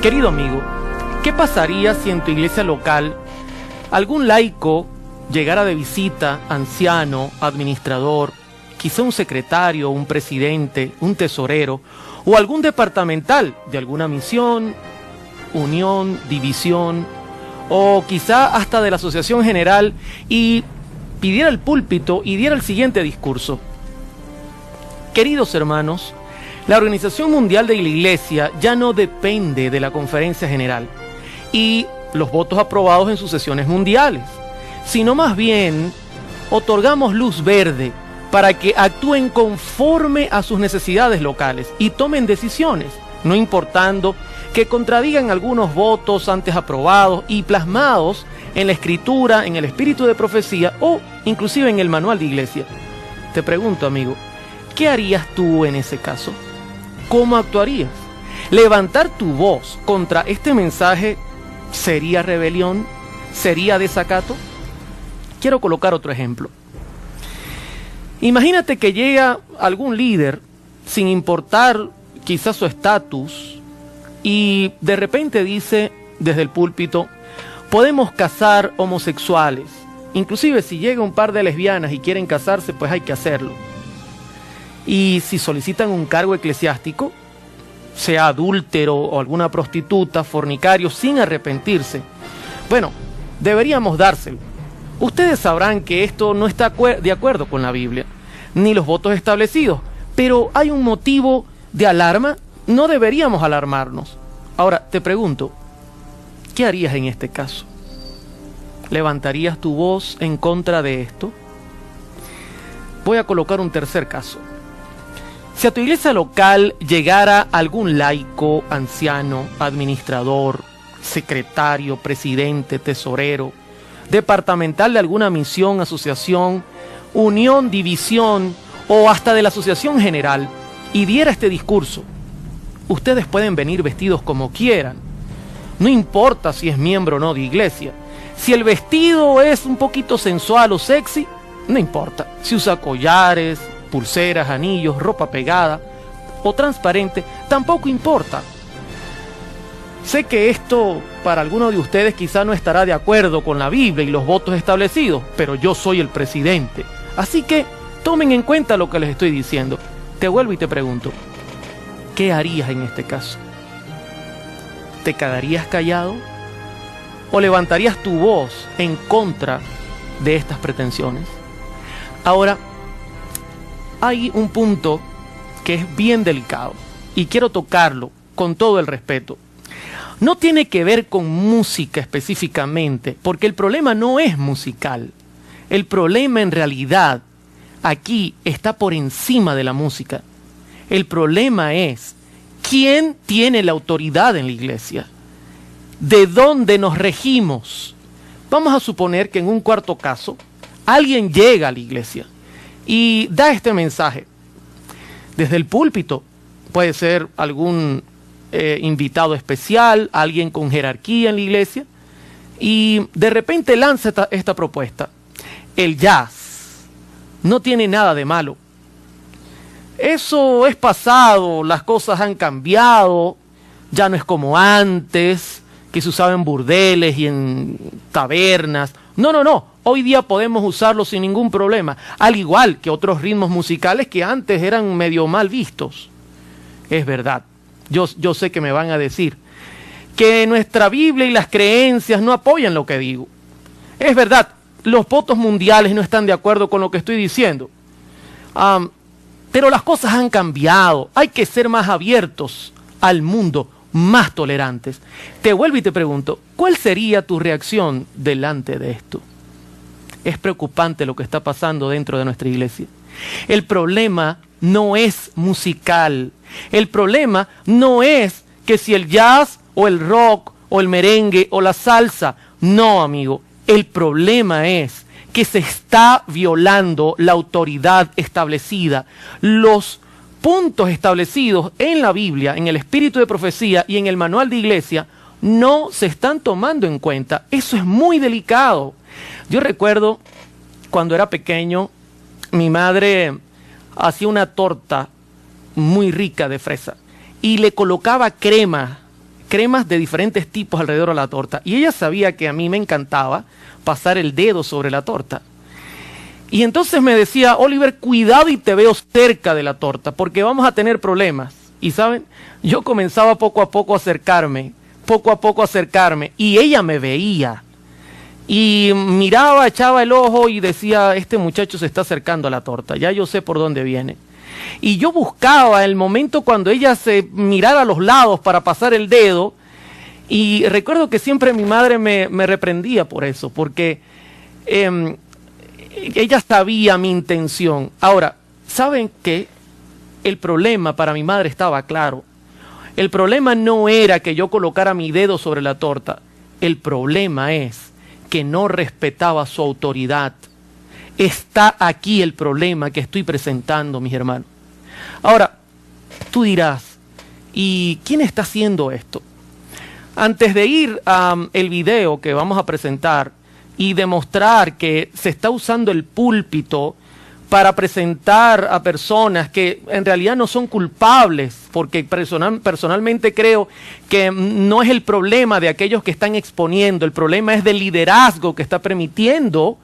Querido amigo, ¿qué pasaría si en tu iglesia local algún laico llegara de visita, anciano, administrador, quizá un secretario, un presidente, un tesorero o algún departamental de alguna misión, unión, división o quizá hasta de la asociación general y pidiera el púlpito y diera el siguiente discurso? Queridos hermanos, la Organización Mundial de la Iglesia ya no depende de la Conferencia General y los votos aprobados en sus sesiones mundiales, sino más bien otorgamos luz verde para que actúen conforme a sus necesidades locales y tomen decisiones, no importando que contradigan algunos votos antes aprobados y plasmados en la Escritura, en el espíritu de profecía o inclusive en el manual de iglesia. Te pregunto, amigo, ¿qué harías tú en ese caso? ¿Cómo actuarías? ¿Levantar tu voz contra este mensaje sería rebelión? ¿Sería desacato? Quiero colocar otro ejemplo. Imagínate que llega algún líder, sin importar quizás su estatus, y de repente dice desde el púlpito: podemos casar homosexuales. Inclusive si llega un par de lesbianas y quieren casarse, pues hay que hacerlo. Y si solicitan un cargo eclesiástico, sea adúltero o alguna prostituta, fornicario, sin arrepentirse, bueno, deberíamos dárselo. Ustedes sabrán que esto no está de acuerdo con la Biblia, ni los votos establecidos, pero hay un motivo de alarma. No deberíamos alarmarnos. Ahora, te pregunto, ¿qué harías en este caso? ¿Levantarías tu voz en contra de esto? Voy a colocar un tercer caso. Si a tu iglesia local llegara algún laico, anciano, administrador, secretario, presidente, tesorero, departamental de alguna misión, asociación, unión, división o hasta de la asociación general, y diera este discurso: ustedes pueden venir vestidos como quieran, no importa si es miembro o no de iglesia. Si el vestido es un poquito sensual o sexy, no importa. Si usa collares, pulseras, anillos, ropa pegada o transparente, tampoco importa. Sé que esto para algunos de ustedes quizá no estará de acuerdo con la Biblia y los votos establecidos, pero yo soy el presidente, así que tomen en cuenta lo que les estoy diciendo. Te vuelvo y te pregunto, ¿qué harías en este caso? ¿Te quedarías callado? ¿O levantarías tu voz en contra de estas pretensiones? Ahora, hay un punto que es bien delicado y quiero tocarlo con todo el respeto. No tiene que ver con música específicamente, porque el problema no es musical. El problema en realidad aquí está por encima de la música. El problema es quién tiene la autoridad en la iglesia, de dónde nos regimos. Vamos a suponer que en un cuarto caso alguien llega a la iglesia y da este mensaje desde el púlpito. Puede ser algún invitado especial, alguien con jerarquía en la iglesia, y de repente lanza esta propuesta: el jazz no tiene nada de malo. Eso es pasado, las cosas han cambiado, ya no es como antes, que se usaba en burdeles y en tabernas. No, hoy día podemos usarlo sin ningún problema, al igual que otros ritmos musicales que antes eran medio mal vistos. Es verdad, yo sé que me van a decir que nuestra Biblia y las creencias no apoyan lo que digo. Es verdad, los votos mundiales no están de acuerdo con lo que estoy diciendo. Pero las cosas han cambiado, hay que ser más abiertos al mundo, más tolerantes. Te vuelvo y te pregunto, ¿cuál sería tu reacción delante de esto? Es preocupante lo que está pasando dentro de nuestra iglesia. El problema no es musical. El problema no es que si el jazz o el rock o el merengue o la salsa. No, amigo. El problema es que se está violando la autoridad establecida. Los puntos establecidos en la Biblia, en el espíritu de profecía y en el manual de iglesia no se están tomando en cuenta. Eso es muy delicado. Yo recuerdo cuando era pequeño, mi madre hacía una torta muy rica de fresa y le colocaba crema cremas de diferentes tipos alrededor de la torta. Y ella sabía que a mí me encantaba pasar el dedo sobre la torta. Y entonces me decía, Oliver, cuidado y te veo cerca de la torta, porque vamos a tener problemas. Y ¿saben? Yo comenzaba poco a poco a acercarme, y ella me veía. Y miraba, echaba el ojo y decía, este muchacho se está acercando a la torta, ya yo sé por dónde viene. Y yo buscaba el momento cuando ella se mirara a los lados para pasar el dedo, y recuerdo que siempre mi madre me reprendía por eso, porque ella sabía mi intención. Ahora, ¿saben qué? El problema para mi madre estaba claro. El problema no era que yo colocara mi dedo sobre la torta, el problema es que no respetaba su autoridad. Está aquí el problema que estoy presentando, mis hermanos. Ahora, tú dirás, ¿y quién está haciendo esto? Antes de ir al video que vamos a presentar y demostrar que se está usando el púlpito para presentar a personas que en realidad no son culpables, porque personalmente creo que no es el problema de aquellos que están exponiendo, el problema es del liderazgo que está permitiendo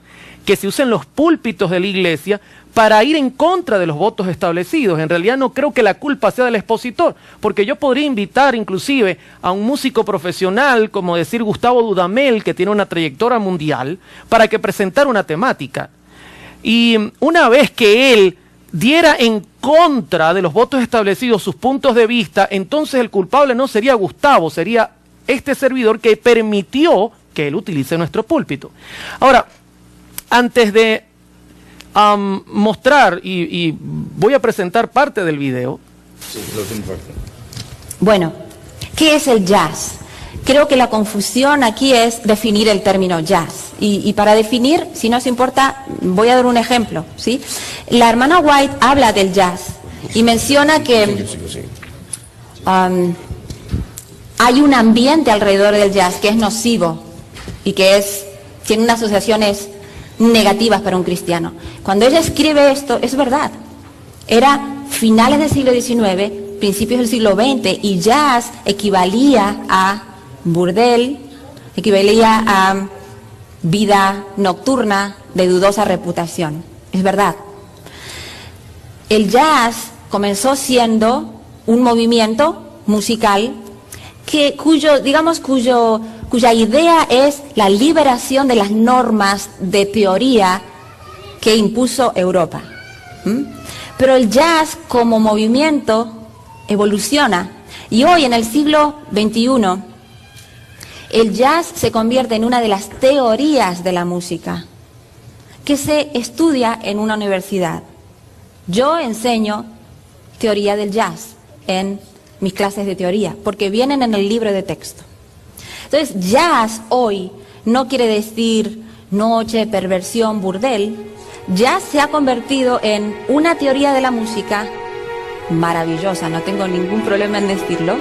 que se usen los púlpitos de la iglesia para ir en contra de los votos establecidos. En realidad no creo que la culpa sea del expositor, porque yo podría invitar inclusive a un músico profesional, como decir Gustavo Dudamel, que tiene una trayectoria mundial, para que presentara una temática. Y una vez que él diera en contra de los votos establecidos sus puntos de vista, entonces el culpable no sería Gustavo, sería este servidor que permitió que él utilice nuestro púlpito. Ahora, antes de mostrar, y voy a presentar parte del video. Sí, lo tengo parte. Bueno, ¿qué es el jazz? Creo que la confusión aquí es definir el término jazz. Y para definir, si no os importa, voy a dar un ejemplo, ¿sí? La hermana White habla del jazz y menciona que hay un ambiente alrededor del jazz que es nocivo y que tiene unas asociaciones negativas para un cristiano. Cuando ella escribe esto, es verdad. Era finales del siglo XIX, principios del siglo XX, y jazz equivalía a burdel, equivalía a vida nocturna de dudosa reputación. Es verdad. El jazz comenzó siendo un movimiento musical cuya idea es la liberación de las normas de teoría que impuso Europa. Pero el jazz como movimiento evoluciona, y hoy en el siglo XXI el jazz se convierte en una de las teorías de la música que se estudia en una universidad. Yo enseño teoría del jazz en mis clases de teoría, porque vienen en el libro de texto. Entonces, jazz hoy no quiere decir noche, perversión, burdel. Jazz se ha convertido en una teoría de la música maravillosa, no tengo ningún problema en decirlo.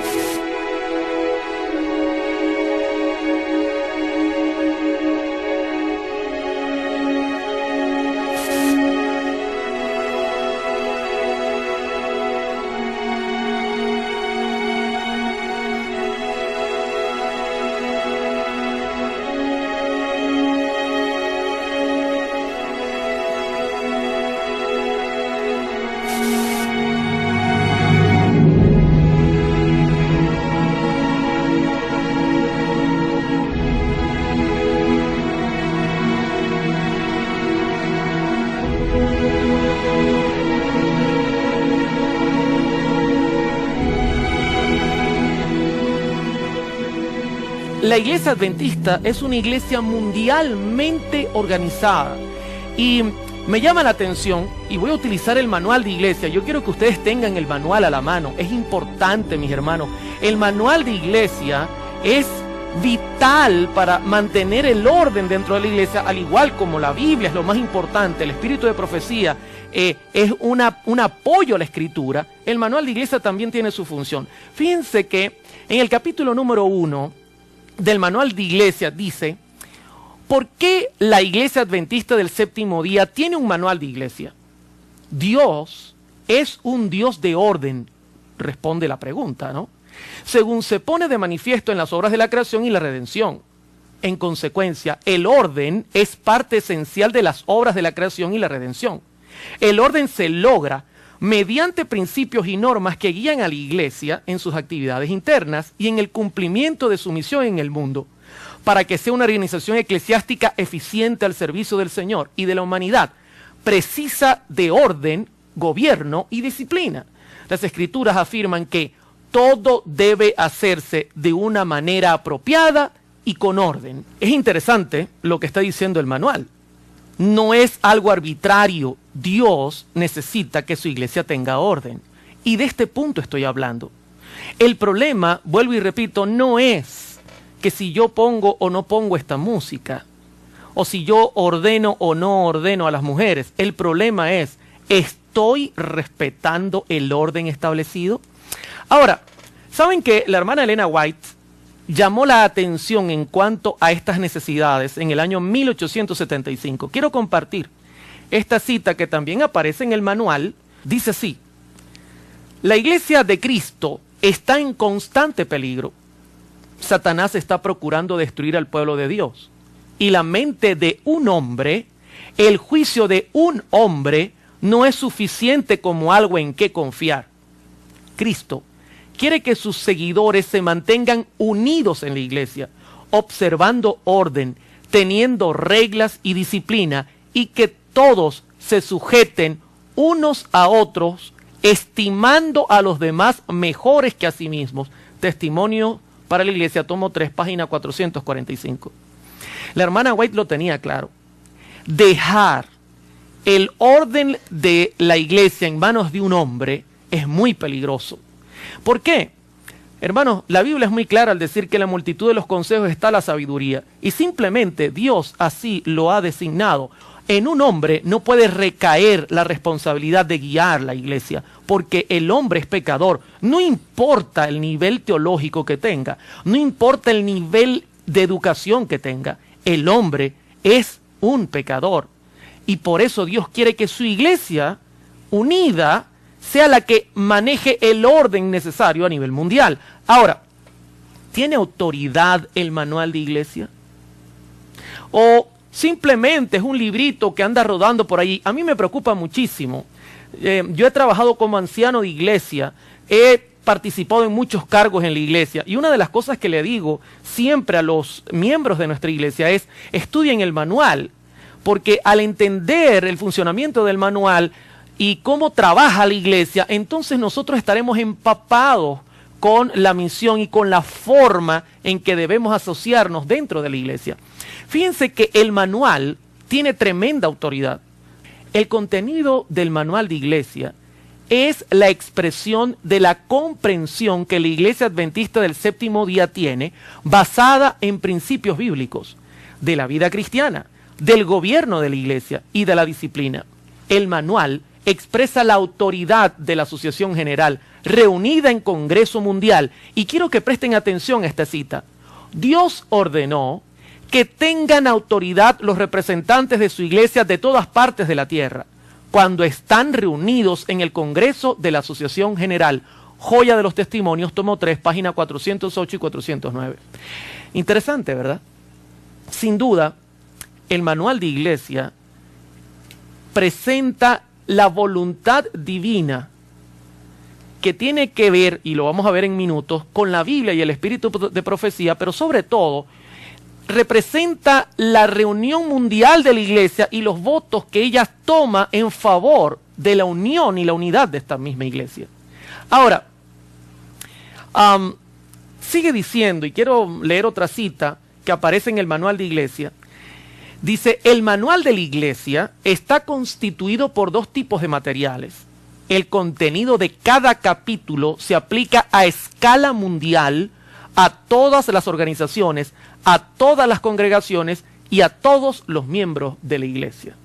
La iglesia adventista es una iglesia mundialmente organizada y me llama la atención, y voy a utilizar el manual de iglesia. Yo quiero que ustedes tengan el manual a la mano. Es importante, mis hermanos. El manual de iglesia es vital para mantener el orden dentro de la iglesia, al igual como la Biblia es lo más importante. El espíritu de profecía es un apoyo a la escritura. El manual de iglesia también tiene su función. Fíjense que en el capítulo número 1 del manual de iglesia dice: ¿por qué la iglesia adventista del séptimo día tiene un manual de iglesia? Dios es un Dios de orden, responde la pregunta, ¿no? según se pone de manifiesto en las obras de la creación y la redención. En consecuencia, el orden es parte esencial de las obras de la creación y la redención. El orden se logra mediante principios y normas que guían a la iglesia en sus actividades internas y en el cumplimiento de su misión en el mundo, para que sea una organización eclesiástica eficiente al servicio del Señor y de la humanidad, precisa de orden, gobierno y disciplina. Las Escrituras afirman que todo debe hacerse de una manera apropiada y con orden. Es interesante lo que está diciendo el manual. No es algo arbitrario. Dios necesita que su iglesia tenga orden. Y de este punto estoy hablando. El problema, vuelvo y repito, no es que si yo pongo o no pongo esta música, o si yo ordeno o no ordeno a las mujeres. El problema es, ¿estoy respetando el orden establecido? Ahora, ¿saben que la hermana Elena White llamó la atención en cuanto a estas necesidades en el año 1875? Quiero compartir esta cita que también aparece en el manual. Dice así: la iglesia de Cristo está en constante peligro. Satanás está procurando destruir al pueblo de Dios. Y la mente de un hombre, el juicio de un hombre, no es suficiente como algo en que confiar. Cristo quiere que sus seguidores se mantengan unidos en la iglesia, observando orden, teniendo reglas y disciplina, y que todos se sujeten unos a otros, estimando a los demás mejores que a sí mismos. Testimonio para la Iglesia, tomo 3, página 445. La hermana White lo tenía claro. Dejar el orden de la iglesia en manos de un hombre es muy peligroso. ¿Por qué? Hermanos, la Biblia es muy clara al decir que en la multitud de los consejos está la sabiduría. Y simplemente Dios así lo ha designado. En un hombre no puede recaer la responsabilidad de guiar la iglesia, porque el hombre es pecador. No importa el nivel teológico que tenga, no importa el nivel de educación que tenga, el hombre es un pecador. Y por eso Dios quiere que su iglesia unida sea la que maneje el orden necesario a nivel mundial. Ahora, ¿tiene autoridad el manual de iglesia? ¿O simplemente es un librito que anda rodando por ahí? A mí me preocupa muchísimo. Yo he trabajado como anciano de iglesia, he participado en muchos cargos en la iglesia, y una de las cosas que le digo siempre a los miembros de nuestra iglesia es: estudien el manual, porque al entender el funcionamiento del manual y cómo trabaja la iglesia, entonces nosotros estaremos empapados con la misión y con la forma en que debemos asociarnos dentro de la iglesia. Fíjense que el manual tiene tremenda autoridad. El contenido del manual de iglesia es la expresión de la comprensión que la Iglesia Adventista del Séptimo Día tiene, basada en principios bíblicos, de la vida cristiana, del gobierno de la iglesia y de la disciplina. El manual expresa la autoridad de la Asociación General, reunida en Congreso Mundial. Y quiero que presten atención a esta cita. Dios ordenó que tengan autoridad los representantes de su iglesia de todas partes de la tierra, cuando están reunidos en el Congreso de la Asociación General. Joya de los Testimonios, tomo 3, página 408 y 409. Interesante, ¿verdad? Sin duda, el manual de iglesia presenta la voluntad divina que tiene que ver, y lo vamos a ver en minutos, con la Biblia y el espíritu de profecía, pero sobre todo representa la reunión mundial de la iglesia y los votos que ella toma en favor de la unión y la unidad de esta misma iglesia. Ahora, sigue diciendo, y quiero leer otra cita que aparece en el manual de iglesia. Dice: el manual de la iglesia está constituido por dos tipos de materiales. El contenido de cada capítulo se aplica a escala mundial a todas las organizaciones, a todas las congregaciones y a todos los miembros de la iglesia.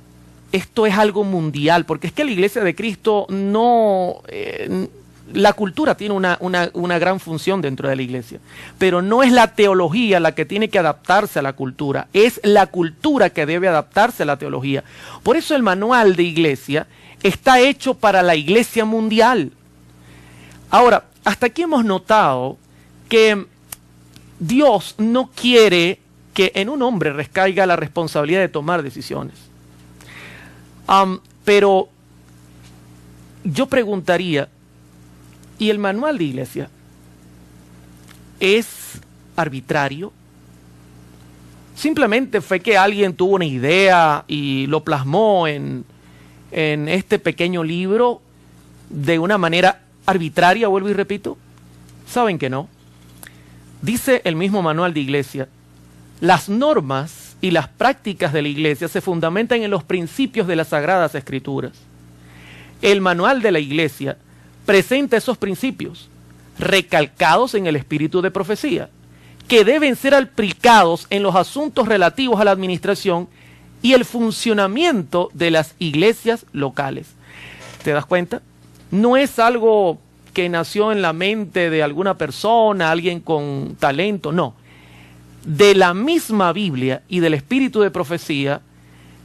Esto es algo mundial, porque es que la iglesia de Cristo no... la cultura tiene una gran función dentro de la iglesia, pero no es la teología la que tiene que adaptarse a la cultura, es la cultura que debe adaptarse a la teología. Por eso el manual de iglesia está hecho para la iglesia mundial. Ahora, hasta aquí hemos notado que Dios no quiere que en un hombre recaiga la responsabilidad de tomar decisiones. Pero yo preguntaría, ¿y el manual de iglesia es arbitrario? Simplemente fue que alguien tuvo una idea y lo plasmó en este pequeño libro de una manera arbitraria, vuelvo y repito. ¿Saben que no? Dice el mismo manual de iglesia, las normas y las prácticas de la iglesia se fundamentan en los principios de las Sagradas Escrituras. El manual de la iglesia presenta esos principios, recalcados en el espíritu de profecía, que deben ser aplicados en los asuntos relativos a la administración y el funcionamiento de las iglesias locales. ¿Te das cuenta? No es algo que nació en la mente de alguna persona, alguien con talento, no. De la misma Biblia y del espíritu de profecía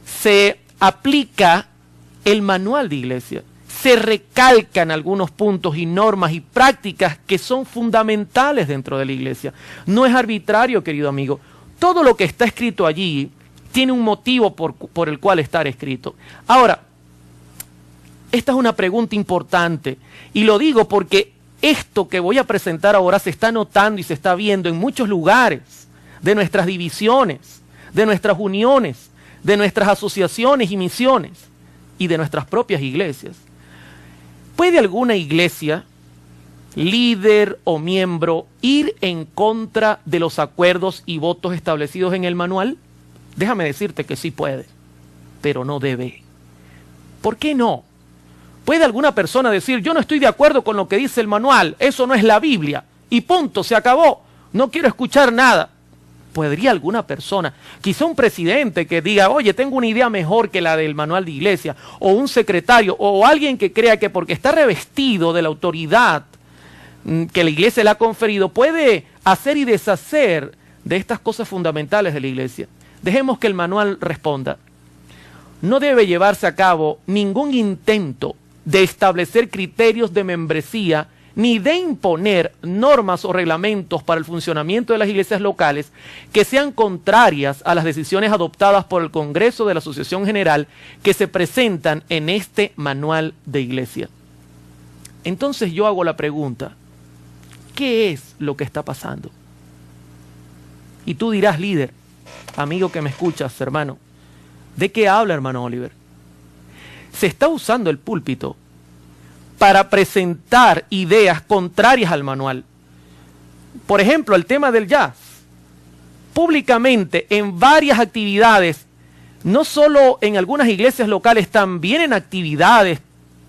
se aplica el manual de iglesia. Se recalcan algunos puntos y normas y prácticas que son fundamentales dentro de la iglesia. No es arbitrario, querido amigo. Todo lo que está escrito allí tiene un motivo por el cual estar escrito. Ahora, esta es una pregunta importante y lo digo porque esto que voy a presentar ahora se está notando y se está viendo en muchos lugares de nuestras divisiones, de nuestras uniones, de nuestras asociaciones y misiones y de nuestras propias iglesias. ¿Puede alguna iglesia, líder o miembro ir en contra de los acuerdos y votos establecidos en el manual? Déjame decirte que sí puede, pero no debe. ¿Por qué no? ¿Puede alguna persona decir, yo no estoy de acuerdo con lo que dice el manual, eso no es la Biblia, y punto, se acabó, no quiero escuchar nada? ¿Podría alguna persona, quizá un presidente que diga, oye, tengo una idea mejor que la del manual de iglesia, o un secretario, o alguien que crea que porque está revestido de la autoridad que la iglesia le ha conferido, puede hacer y deshacer de estas cosas fundamentales de la iglesia? Dejemos que el manual responda. No debe llevarse a cabo ningún intento de establecer criterios de membresía ni de imponer normas o reglamentos para el funcionamiento de las iglesias locales que sean contrarias a las decisiones adoptadas por el Congreso de la Asociación General que se presentan en este manual de iglesia. Entonces yo hago la pregunta, ¿qué es lo que está pasando? Y tú dirás, líder, amigo que me escuchas, hermano, ¿de qué habla, hermano Oliver? Se está usando el púlpito para presentar ideas contrarias al manual. Por ejemplo, el tema del jazz. Públicamente, en varias actividades, no solo en algunas iglesias locales, también en actividades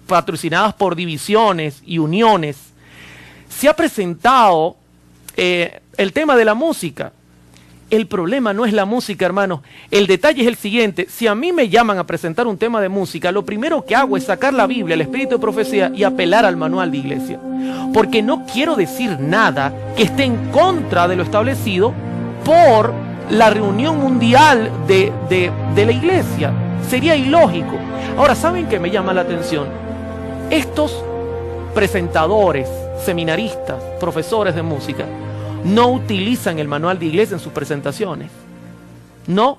patrocinadas por divisiones y uniones, se ha presentado el tema de la música. El problema no es la música, hermanos. El detalle es el siguiente. Si a mí me llaman a presentar un tema de música, lo primero que hago es sacar la Biblia, el espíritu de profecía y apelar al manual de iglesia. Porque no quiero decir nada que esté en contra de lo establecido por la reunión mundial de la iglesia. Sería ilógico. Ahora, ¿saben qué me llama la atención? Estos presentadores, seminaristas, profesores de música, no utilizan el manual de iglesia en sus presentaciones. No,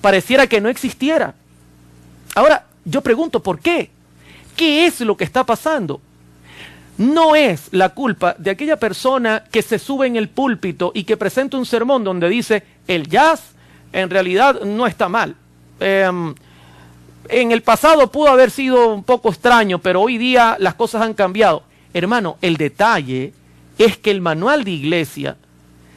pareciera que no existiera. Ahora, yo pregunto, ¿por qué? ¿Qué es lo que está pasando? No es la culpa de aquella persona que se sube en el púlpito y que presenta un sermón donde dice, el jazz en realidad no está mal. En el pasado pudo haber sido un poco extraño, pero hoy día las cosas han cambiado. Hermano, el detalle es que el manual de iglesia,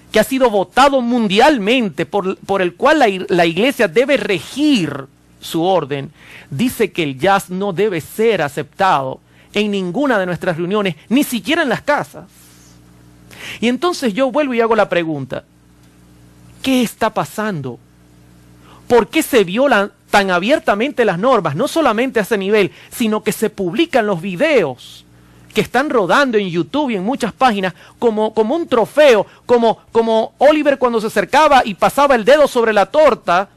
que ha sido votado mundialmente, por el cual la iglesia debe regir su orden, dice que el jazz no debe ser aceptado en ninguna de nuestras reuniones, ni siquiera en las casas. Y entonces yo vuelvo y hago la pregunta, ¿qué está pasando? ¿Por qué se violan tan abiertamente las normas? No solamente a ese nivel, sino que se publican los videos que están rodando en YouTube y en muchas páginas como un trofeo, como Oliver cuando se acercaba y pasaba el dedo sobre la torta,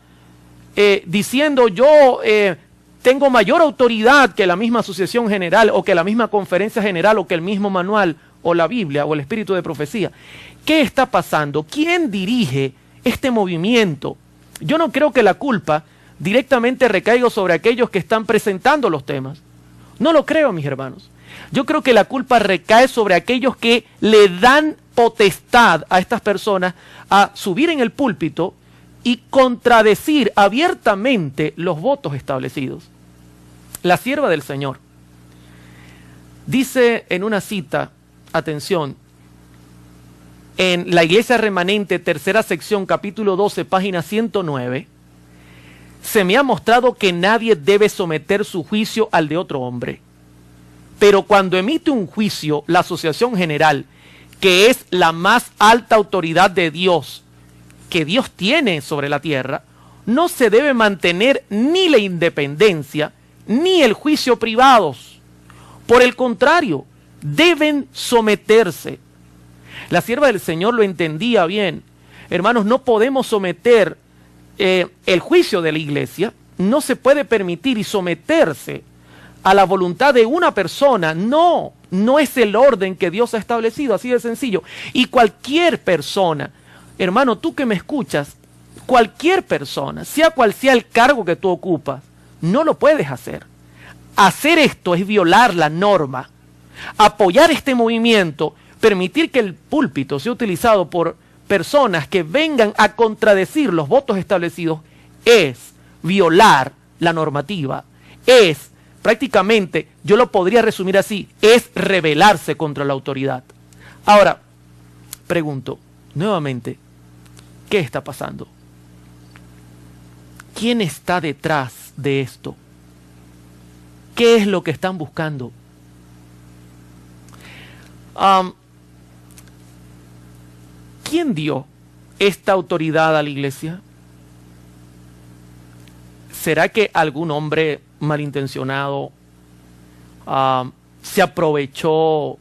diciendo yo tengo mayor autoridad que la misma asociación general o que la misma conferencia general o que el mismo manual o la Biblia o el espíritu de profecía. ¿Qué está pasando? ¿Quién dirige este movimiento? Yo no creo que la culpa directamente recaiga sobre aquellos que están presentando los temas. No lo creo, mis hermanos. Yo creo que la culpa recae sobre aquellos que le dan potestad a estas personas a subir en el púlpito y contradecir abiertamente los votos establecidos. La sierva del Señor dice en una cita, atención, en la Iglesia Remanente, tercera sección, capítulo 12, página 109, se me ha mostrado que nadie debe someter su juicio al de otro hombre. Pero cuando emite un juicio la Asociación General, que es la más alta autoridad de Dios, que Dios tiene sobre la tierra, no se debe mantener ni la independencia, ni el juicio privados. Por el contrario, deben someterse. La sierva del Señor lo entendía bien. Hermanos, no podemos someter el juicio de la iglesia, no se puede permitir y someterse a la voluntad de una persona. No es el orden que Dios ha establecido, así de sencillo. Y cualquier persona, hermano, tú que me escuchas, cualquier persona, sea cual sea el cargo que tú ocupas, no lo puedes hacer. Hacer esto es violar la norma. Apoyar este movimiento, permitir que el púlpito sea utilizado por personas que vengan a contradecir los votos establecidos, es violar la normativa. Es prácticamente, yo lo podría resumir así, es rebelarse contra la autoridad. Ahora, pregunto nuevamente, ¿qué está pasando? ¿Quién está detrás de esto? ¿Qué es lo que están buscando? ¿Quién dio esta autoridad a la iglesia? ¿Será que algún hombre malintencionado se aprovechó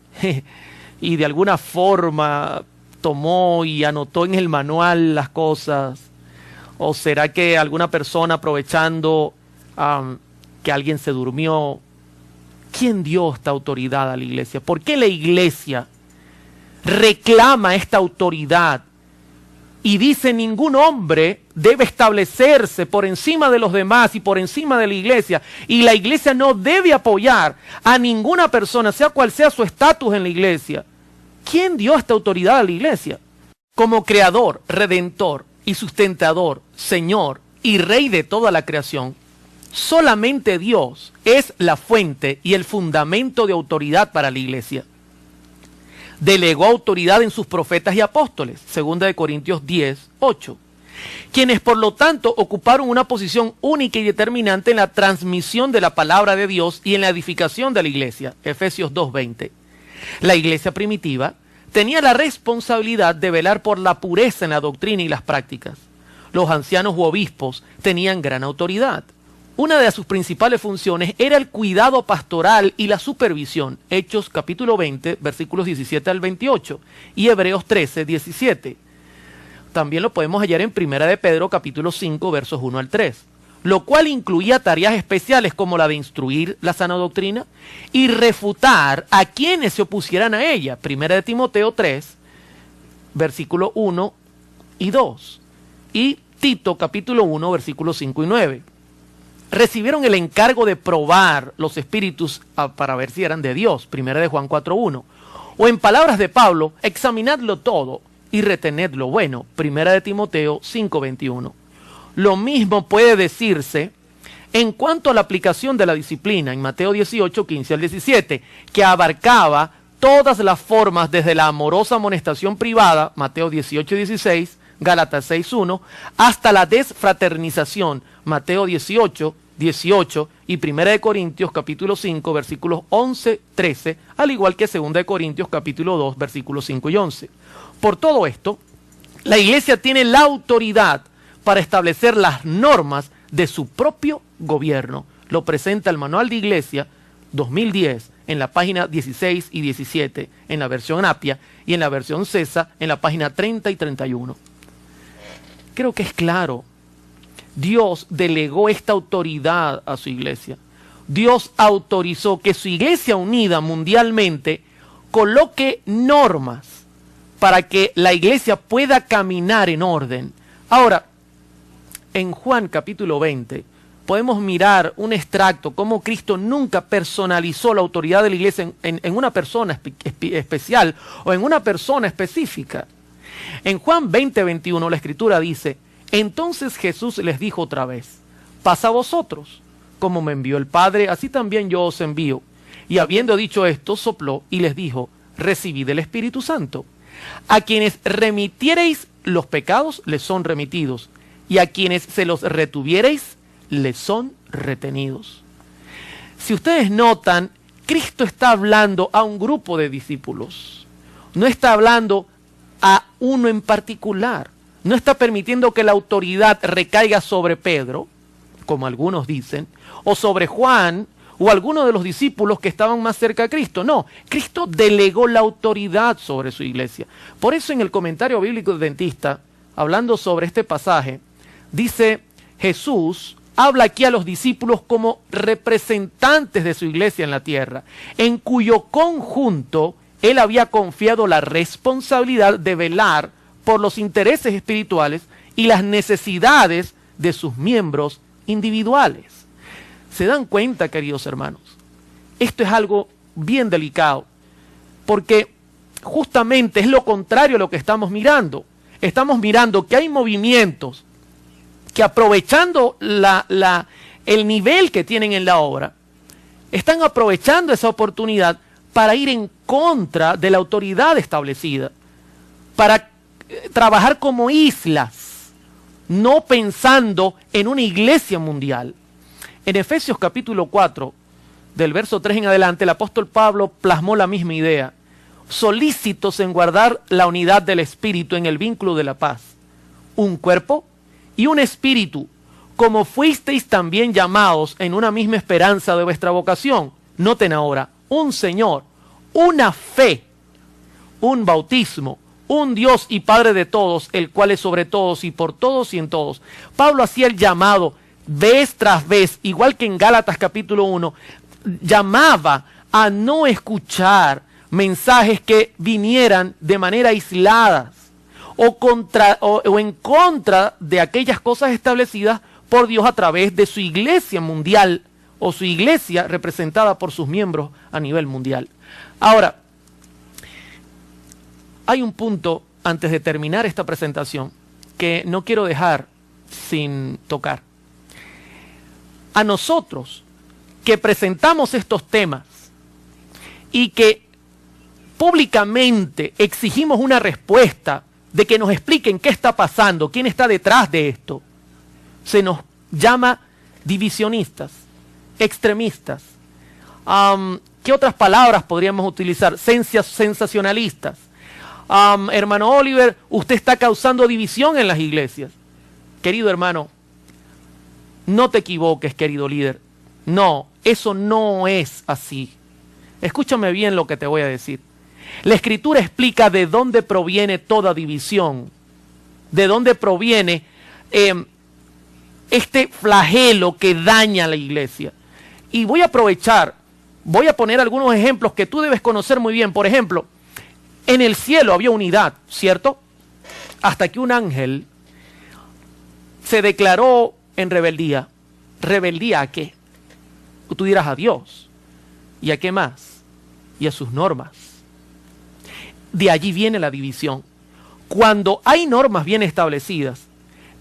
y de alguna forma tomó y anotó en el manual las cosas? ¿O será que alguna persona aprovechando que alguien se durmió? ¿Quién dio esta autoridad a la iglesia? ¿Por qué la iglesia reclama esta autoridad y dice ningún hombre debe establecerse por encima de los demás y por encima de la iglesia, y la iglesia no debe apoyar a ninguna persona, sea cual sea su estatus en la iglesia? ¿Quién dio esta autoridad a la iglesia? Como creador, redentor y sustentador, Señor y Rey de toda la creación, solamente Dios es la fuente y el fundamento de autoridad para la iglesia. Delegó autoridad en sus profetas y apóstoles, 2 Corintios 10, 8, quienes por lo tanto ocuparon una posición única y determinante en la transmisión de la palabra de Dios y en la edificación de la iglesia, Efesios 2, 20. La iglesia primitiva tenía la responsabilidad de velar por la pureza en la doctrina y las prácticas. Los ancianos u obispos tenían gran autoridad. Una de sus principales funciones era el cuidado pastoral y la supervisión. Hechos capítulo 20, versículos 17 al 28 y Hebreos 13, 17. También lo podemos hallar en 1 de Pedro capítulo 5, versos 1 al 3. Lo cual incluía tareas especiales como la de instruir la sana doctrina y refutar a quienes se opusieran a ella. 1 de Timoteo 3, versículo 1 y 2. Y Tito capítulo 1, versículos 5 y 9. Recibieron el encargo de probar los espíritus para ver si eran de Dios, 1 de Juan 4.1. O en palabras de Pablo, examinadlo todo y retened lo bueno, 1 de Timoteo 5.21. Lo mismo puede decirse en cuanto a la aplicación de la disciplina, en Mateo 18, 15 al 17, que abarcaba todas las formas desde la amorosa amonestación privada, Mateo 18, 16, Gálatas 6.1, hasta la desfraternización, Mateo 18, 18 y 1 de Corintios capítulo 5, versículos 11, 13, al igual que 2 de Corintios capítulo 2, versículos 5 y 11. Por todo esto, la iglesia tiene la autoridad para establecer las normas de su propio gobierno. Lo presenta el Manual de Iglesia 2010 en la página 16 y 17 en la versión Apia y en la versión CESA en la página 30 y 31. Creo que es claro. Dios delegó esta autoridad a su iglesia. Dios autorizó que su iglesia unida mundialmente coloque normas para que la iglesia pueda caminar en orden. Ahora, en Juan capítulo 20, podemos mirar un extracto, cómo Cristo nunca personalizó la autoridad de la iglesia en una persona especial o en una persona específica. En Juan 20:21 la Escritura dice: entonces Jesús les dijo otra vez: pasa a vosotros, como me envió el Padre, así también yo os envío. Y habiendo dicho esto, sopló y les dijo: recibid el Espíritu Santo. A quienes remitiereis los pecados, les son remitidos, y a quienes se los retuviereis, les son retenidos. Si ustedes notan, Cristo está hablando a un grupo de discípulos. No está hablando a uno en particular. No está permitiendo que la autoridad recaiga sobre Pedro, como algunos dicen, o sobre Juan, o alguno de los discípulos que estaban más cerca a Cristo. No, Cristo delegó la autoridad sobre su iglesia. Por eso en el comentario bíblico adventista, hablando sobre este pasaje, dice: Jesús habla aquí a los discípulos como representantes de su iglesia en la tierra, en cuyo conjunto él había confiado la responsabilidad de velar por los intereses espirituales y las necesidades de sus miembros individuales. ¿Se dan cuenta, queridos hermanos? Esto es algo bien delicado, porque justamente es lo contrario a lo que estamos mirando. Estamos mirando que hay movimientos que, aprovechando el nivel que tienen en la obra, están aprovechando esa oportunidad para ir en contra de la autoridad establecida, para trabajar como islas, no pensando en una iglesia mundial. En Efesios capítulo 4, del verso 3 en adelante, el apóstol Pablo plasmó la misma idea: solícitos en guardar la unidad del espíritu en el vínculo de la paz, un cuerpo y un espíritu, como fuisteis también llamados en una misma esperanza de vuestra vocación. Noten ahora: un Señor, una fe, un bautismo, un Dios y Padre de todos, el cual es sobre todos y por todos y en todos. Pablo hacía el llamado vez tras vez, igual que en Gálatas capítulo 1, llamaba a no escuchar mensajes que vinieran de manera aislada o en contra de aquellas cosas establecidas por Dios a través de su iglesia mundial o su iglesia representada por sus miembros a nivel mundial. Ahora, hay un punto antes de terminar esta presentación que no quiero dejar sin tocar. A nosotros que presentamos estos temas y que públicamente exigimos una respuesta de que nos expliquen qué está pasando, quién está detrás de esto, se nos llama divisionistas, extremistas. ¿Qué otras palabras podríamos utilizar? Sensacionalistas. Hermano Oliver, usted está causando división en las iglesias. Querido hermano, no te equivoques, querido líder. No, eso no es así. Escúchame bien lo que te voy a decir. La Escritura explica de dónde proviene toda división, de dónde proviene este flagelo que daña a la iglesia. Y voy a aprovechar, voy a poner algunos ejemplos que tú debes conocer muy bien. Por ejemplo, en el cielo había unidad, ¿cierto? Hasta que un ángel se declaró en rebeldía. ¿Rebeldía a qué? Tú dirás: a Dios. ¿Y a qué más? Y a sus normas. De allí viene la división. Cuando hay normas bien establecidas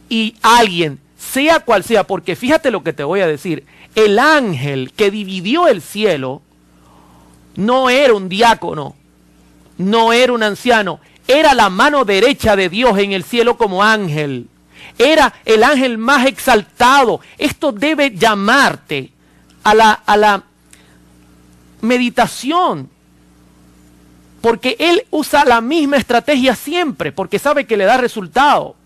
y alguien, sea cual sea, porque fíjate lo que te voy a decir, el ángel que dividió el cielo no era un diácono, no era un anciano, era la mano derecha de Dios en el cielo como ángel. Era el ángel más exaltado. Esto debe llamarte a la meditación, porque él usa la misma estrategia siempre, porque sabe que le da resultado.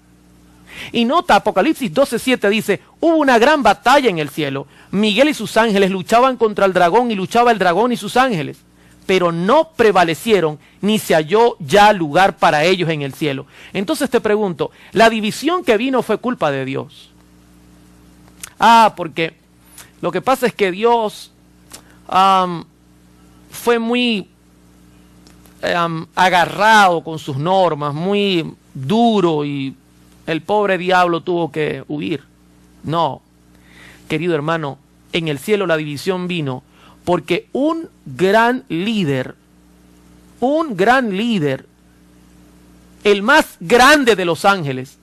Y nota, Apocalipsis 12:7 dice: hubo una gran batalla en el cielo. Miguel y sus ángeles luchaban contra el dragón, y luchaba el dragón y sus ángeles, pero no prevalecieron, ni se halló ya lugar para ellos en el cielo. Entonces te pregunto, ¿la división que vino fue culpa de Dios? Porque lo que pasa es que Dios fue muy agarrado con sus normas, muy duro, y el pobre diablo tuvo que huir. No, querido hermano, en el cielo la división vino porque un gran líder, el más grande de los ángeles,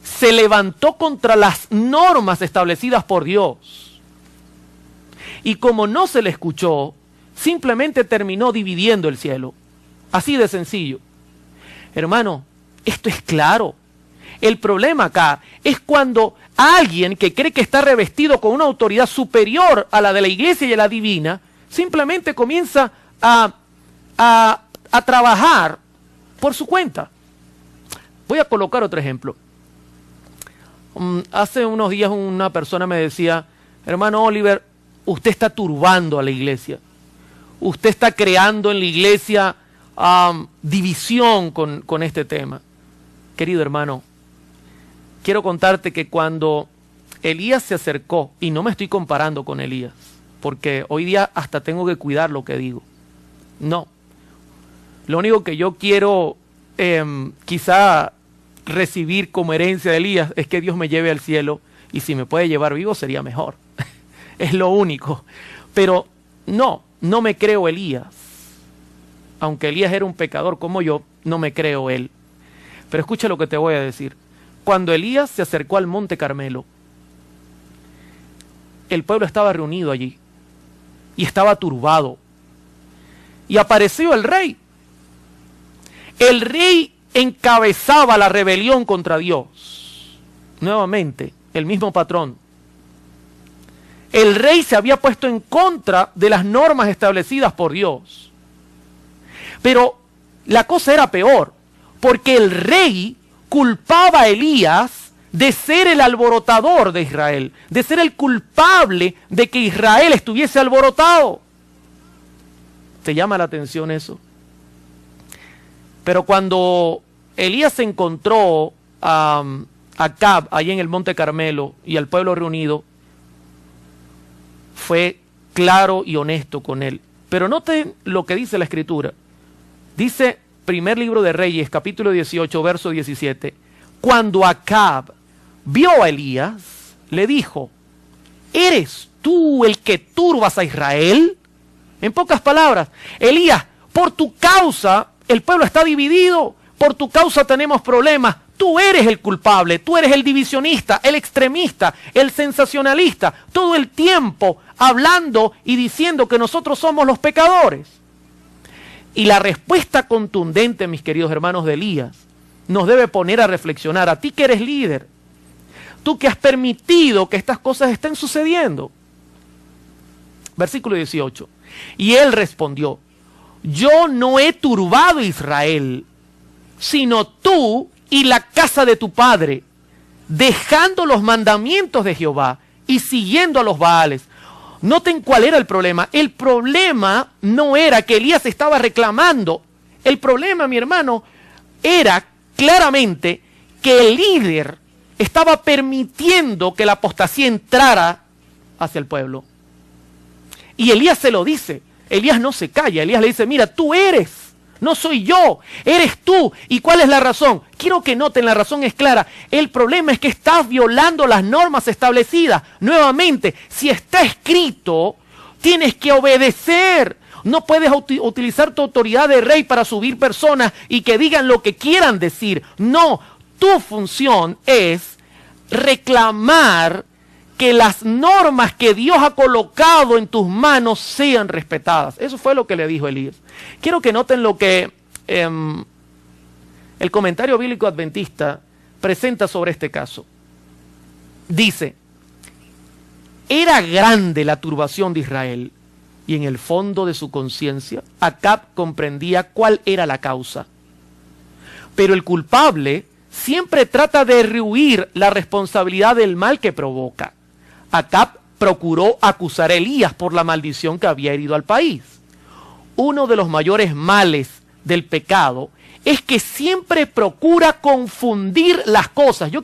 se levantó contra las normas establecidas por Dios. Y como no se le escuchó, simplemente terminó dividiendo el cielo. Así de sencillo. Hermano, esto es claro. El problema acá es cuando alguien que cree que está revestido con una autoridad superior a la de la iglesia y a la divina, simplemente comienza a trabajar por su cuenta. Voy a colocar otro ejemplo. Hace unos días una persona me decía: hermano Oliver, usted está turbando a la iglesia. Usted está creando en la iglesia división con este tema. Querido hermano, quiero contarte que cuando Elías se acercó, y no me estoy comparando con Elías, porque hoy día hasta tengo que cuidar lo que digo. No. Lo único que yo quiero quizá recibir como herencia de Elías es que Dios me lleve al cielo, y si me puede llevar vivo sería mejor. Es lo único. Pero no me creo Elías. Aunque Elías era un pecador como yo, no me creo él. Pero escucha lo que te voy a decir. Cuando Elías se acercó al monte Carmelo, el pueblo estaba reunido allí y estaba turbado. Y apareció el rey. El rey encabezaba la rebelión contra Dios. Nuevamente, el mismo patrón. El rey se había puesto en contra de las normas establecidas por Dios. Pero la cosa era peor, porque el rey culpaba a Elías de ser el alborotador de Israel, de ser el culpable de que Israel estuviese alborotado. ¿Te llama la atención eso? Pero cuando Elías se encontró a Acab allí en el monte Carmelo y al pueblo reunido, fue claro y honesto con él. Pero noten lo que dice la Escritura. Dice primer libro de Reyes, capítulo 18, verso 17. Cuando Acab vio a Elías, le dijo: ¿eres tú el que turbas a Israel? En pocas palabras, Elías, por tu causa el pueblo está dividido, por tu causa tenemos problemas. Tú eres el culpable, tú eres el divisionista, el extremista, el sensacionalista, todo el tiempo hablando y diciendo que nosotros somos los pecadores. Y la respuesta contundente, mis queridos hermanos, de Elías, nos debe poner a reflexionar. A ti que eres líder, tú que has permitido que estas cosas estén sucediendo. Versículo 18. Y él respondió: yo no he turbado a Israel, sino tú y la casa de tu padre, dejando los mandamientos de Jehová y siguiendo a los Baales. Noten cuál era el problema. El problema no era que Elías estaba reclamando. El problema, mi hermano, era claramente que el líder estaba permitiendo que la apostasía entrara hacia el pueblo. Y Elías se lo dice. Elías no se calla. Elías le dice: mira, tú eres. No soy yo, eres tú. ¿Y cuál es la razón? Quiero que noten, la razón es clara. El problema es que estás violando las normas establecidas. Nuevamente, si está escrito, tienes que obedecer. No puedes utilizar tu autoridad de rey para subir personas y que digan lo que quieran decir. No, tu función es reclamar que las normas que Dios ha colocado en tus manos sean respetadas. Eso fue lo que le dijo Elías. Quiero que noten lo que el comentario bíblico adventista presenta sobre este caso. Dice: era grande la turbación de Israel, y en el fondo de su conciencia Acab comprendía cuál era la causa. Pero el culpable siempre trata de rehuir la responsabilidad del mal que provoca. Acab procuró acusar a Elías por la maldición que había herido al país. Uno de los mayores males del pecado es que siempre procura confundir las cosas. Yo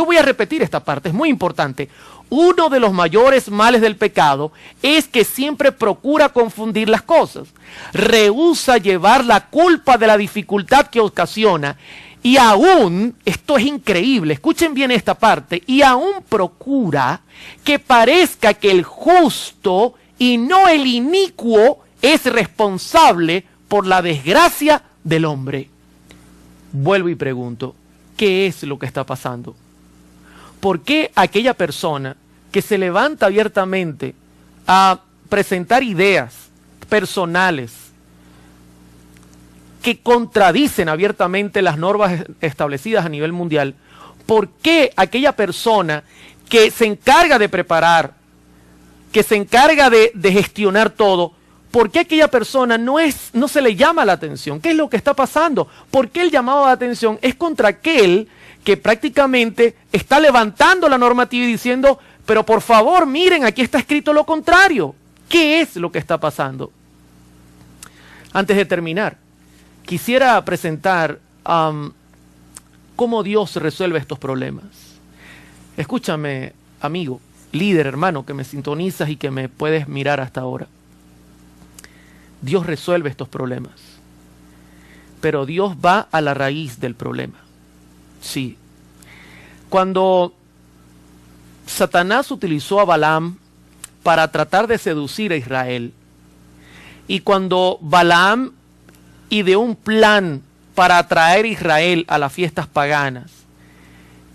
voy a repetir esta parte, es muy importante. Uno de los mayores males del pecado es que siempre procura confundir las cosas. Rehúsa llevar la culpa de la dificultad que ocasiona. Y aún, esto es increíble, escuchen bien esta parte, y aún procura que parezca que el justo y no el inicuo es responsable por la desgracia del hombre. Vuelvo y pregunto, ¿qué es lo que está pasando? ¿Por qué aquella persona que se levanta abiertamente a presentar ideas personales que contradicen abiertamente las normas establecidas a nivel mundial, por qué aquella persona que se encarga de preparar, que se encarga de gestionar todo, por qué aquella persona no se le llama la atención? ¿Qué es lo que está pasando? ¿Por qué el llamado de atención es contra aquel que prácticamente está levantando la normativa y diciendo, pero por favor, miren, aquí está escrito lo contrario? ¿Qué es lo que está pasando? Antes de terminar, quisiera presentar cómo Dios resuelve estos problemas. Escúchame, amigo, líder, hermano, que me sintonizas y que me puedes mirar hasta ahora. Dios resuelve estos problemas, pero Dios va a la raíz del problema. Sí. Cuando Satanás utilizó a Balaam para tratar de seducir a Israel, y cuando Balaam ideó un plan para atraer a Israel a las fiestas paganas,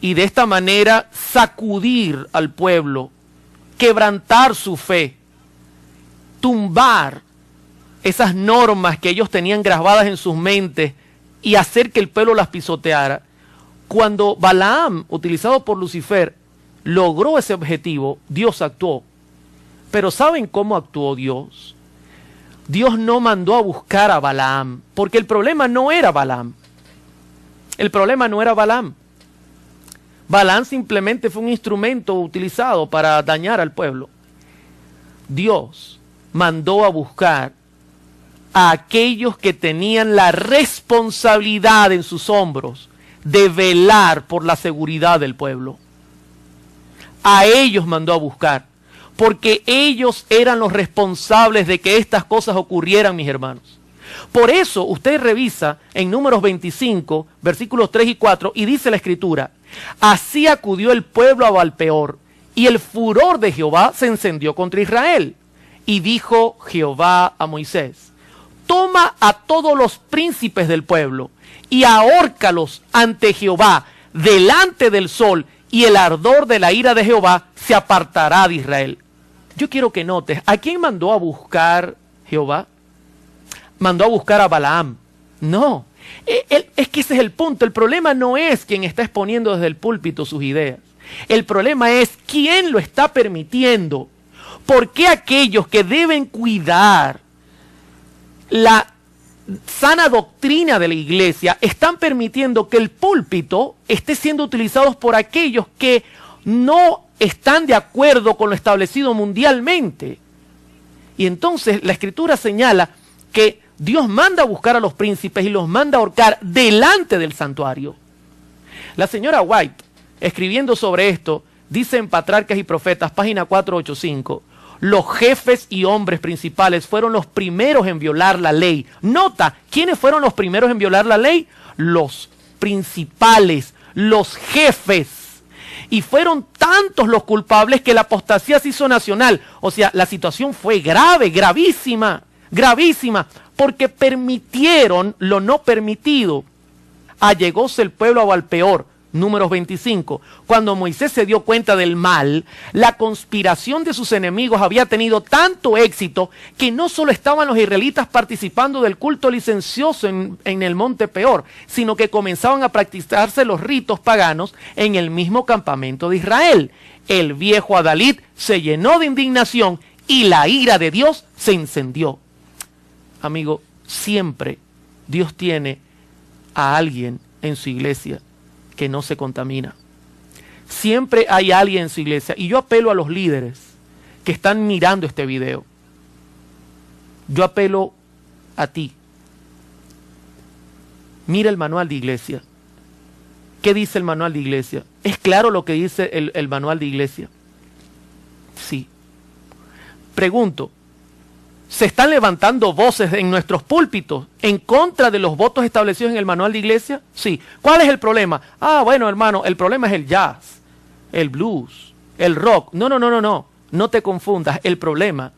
y de esta manera sacudir al pueblo, quebrantar su fe, tumbar esas normas que ellos tenían grabadas en sus mentes y hacer que el pueblo las pisoteara. Cuando Balaam, utilizado por Lucifer, logró ese objetivo, Dios actuó. Pero ¿saben cómo actuó Dios? Dios no mandó a buscar a Balaam, porque el problema no era Balaam. El problema no era Balaam. Balaam simplemente fue un instrumento utilizado para dañar al pueblo. Dios mandó a buscar a aquellos que tenían la responsabilidad en sus hombros de velar por la seguridad del pueblo. A ellos mandó a buscar, porque ellos eran los responsables de que estas cosas ocurrieran, mis hermanos. Por eso usted revisa en Números 25, versículos 3 y 4, y dice la Escritura: así acudió el pueblo a Baalpeor, y el furor de Jehová se encendió contra Israel. Y dijo Jehová a Moisés: toma a todos los príncipes del pueblo y ahórcalos ante Jehová delante del sol, y el ardor de la ira de Jehová se apartará de Israel. Yo quiero que notes, ¿a quién mandó a buscar Jehová? ¿Mandó a buscar a Balaam? No, es que ese es el punto. El problema no es quien está exponiendo desde el púlpito sus ideas. El problema es quién lo está permitiendo. ¿Por qué aquellos que deben cuidar la sana doctrina de la iglesia están permitiendo que el púlpito esté siendo utilizado por aquellos que no están de acuerdo con lo establecido mundialmente? Y entonces la Escritura señala que Dios manda a buscar a los príncipes y los manda a ahorcar delante del santuario. La señora White, escribiendo sobre esto, dice en Patriarcas y Profetas, página 485, los jefes y hombres principales fueron los primeros en violar la ley. Nota, ¿quiénes fueron los primeros en violar la ley? Los principales, los jefes. Y fueron tantos los culpables que la apostasía se hizo nacional. O sea, la situación fue grave, gravísima, gravísima, porque permitieron lo no permitido. Allegóse el pueblo a Baalpeor, Números 25. Cuando Moisés se dio cuenta del mal, la conspiración de sus enemigos había tenido tanto éxito que no solo estaban los israelitas participando del culto licencioso en el monte Peor, sino que comenzaban a practicarse los ritos paganos en el mismo campamento de Israel. El viejo Adalid se llenó de indignación y la ira de Dios se encendió. Amigo, siempre Dios tiene a alguien en su iglesia que no se contamina. Siempre hay alguien en su iglesia. Y yo apelo a los líderes que están mirando este video. Yo apelo a ti. Mira el manual de iglesia. ¿Qué dice el manual de iglesia? Es claro lo que dice el manual de iglesia. Pregunto, ¿se están levantando voces en nuestros púlpitos en contra de los votos establecidos en el manual de iglesia? Sí. ¿Cuál es el problema? Bueno, hermano, el problema es el jazz, el blues, el rock. No. No te confundas. El problema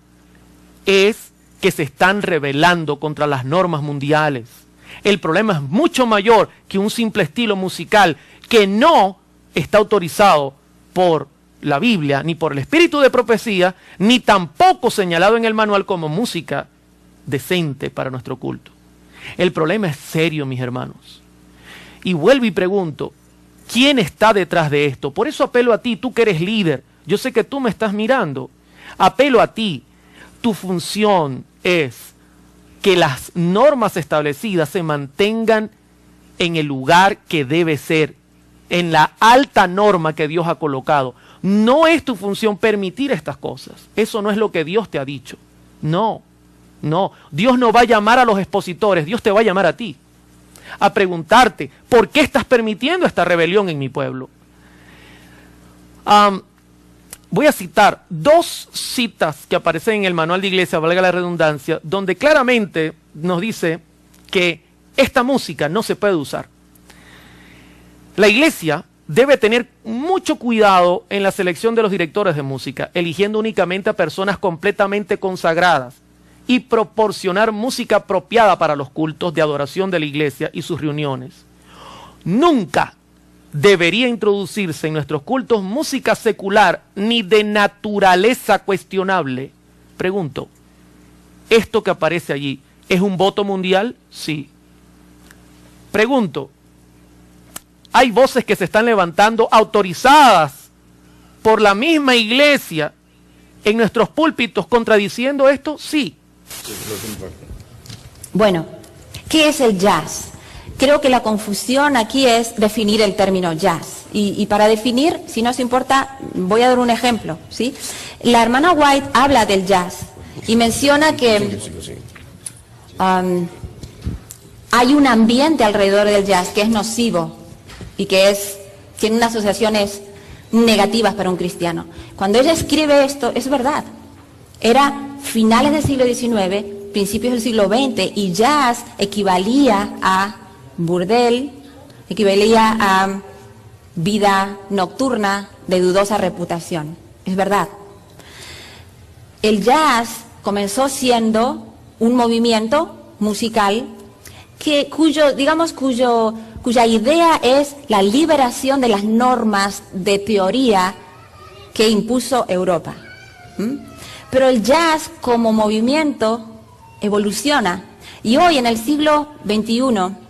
es que se están rebelando contra las normas mundiales. El problema es mucho mayor que un simple estilo musical que no está autorizado por la Biblia, ni por el espíritu de profecía, ni tampoco señalado en el manual como música decente para nuestro culto. El problema es serio, mis hermanos. Y vuelvo y pregunto, ¿quién está detrás de esto? Por eso apelo a ti, tú que eres líder. Yo sé que tú me estás mirando. Apelo a ti. Tu función es que las normas establecidas se mantengan en el lugar que debe ser, en la alta norma que Dios ha colocado. No es tu función permitir estas cosas. Eso no es lo que Dios te ha dicho. No. Dios no va a llamar a los expositores, Dios te va a llamar a ti. A preguntarte, ¿por qué estás permitiendo esta rebelión en mi pueblo? Voy a citar 2 citas que aparecen en el manual de iglesia, valga la redundancia, donde claramente nos dice que esta música no se puede usar. La iglesia debe tener mucho cuidado en la selección de los directores de música, eligiendo únicamente a personas completamente consagradas y proporcionar música apropiada para los cultos de adoración de la iglesia y sus reuniones. Nunca debería introducirse en nuestros cultos música secular ni de naturaleza cuestionable. Pregunto, ¿esto que aparece allí es un voto mundial? Sí. Pregunto, ¿hay voces que se están levantando autorizadas por la misma iglesia en nuestros púlpitos contradiciendo esto? Sí. Bueno, ¿qué es el jazz? Creo que la confusión aquí es definir el término jazz. Y para definir, si no os importa, voy a dar un ejemplo, ¿sí? La hermana White habla del jazz y menciona que hay un ambiente alrededor del jazz que es nocivo y que tiene unas asociaciones negativas para un cristiano. Cuando ella escribe esto, es verdad. Era finales del siglo XIX, principios del siglo XX, y jazz equivalía a burdel, equivalía a vida nocturna de dudosa reputación. Es verdad. El jazz comenzó siendo un movimiento musical cuya idea es la liberación de las normas de teoría que impuso Europa. Pero el jazz como movimiento evoluciona y hoy en el siglo XXI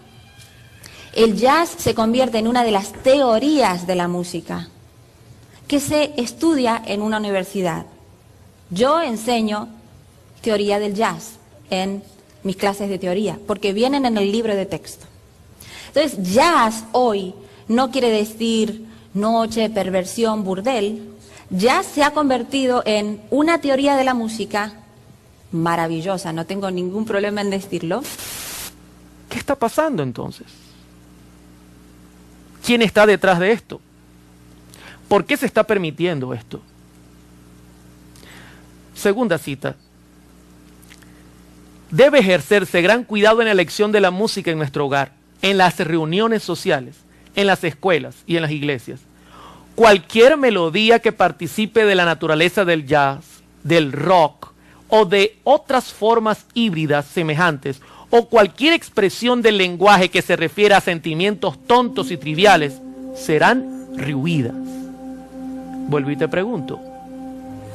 el jazz se convierte en una de las teorías de la música que se estudia en una universidad. Yo enseño teoría del jazz en mis clases de teoría porque vienen en el libro de texto. Entonces, jazz hoy no quiere decir noche, perversión, burdel. Jazz se ha convertido en una teoría de la música maravillosa, no tengo ningún problema en decirlo. ¿Qué está pasando entonces? ¿Quién está detrás de esto? ¿Por qué se está permitiendo esto? Segunda cita. Debe ejercerse gran cuidado en la elección de la música en nuestro hogar, en las reuniones sociales, en las escuelas y en las iglesias. Cualquier melodía que participe de la naturaleza del jazz, del rock o de otras formas híbridas semejantes, o cualquier expresión del lenguaje que se refiera a sentimientos tontos y triviales, serán rehuidas. Vuelvo y te pregunto,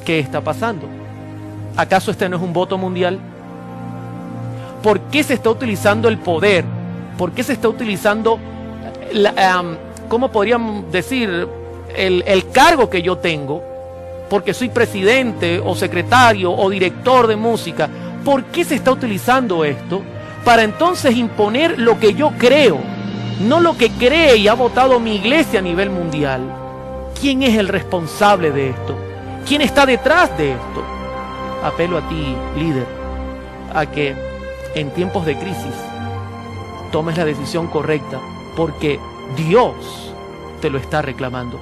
¿qué está pasando? ¿Acaso este no es un voto mundial? ¿Por qué se está utilizando el poder? ¿Por qué se está utilizando, ¿cómo podríamos decir? El cargo que yo tengo, porque soy presidente o secretario o director de música. ¿Por qué se está utilizando esto? Para entonces imponer lo que yo creo, no lo que cree y ha votado mi iglesia a nivel mundial. ¿Quién es el responsable de esto? ¿Quién está detrás de esto? Apelo a ti, líder, a que en tiempos de crisis tomes la decisión correcta, porque Dios te lo está reclamando.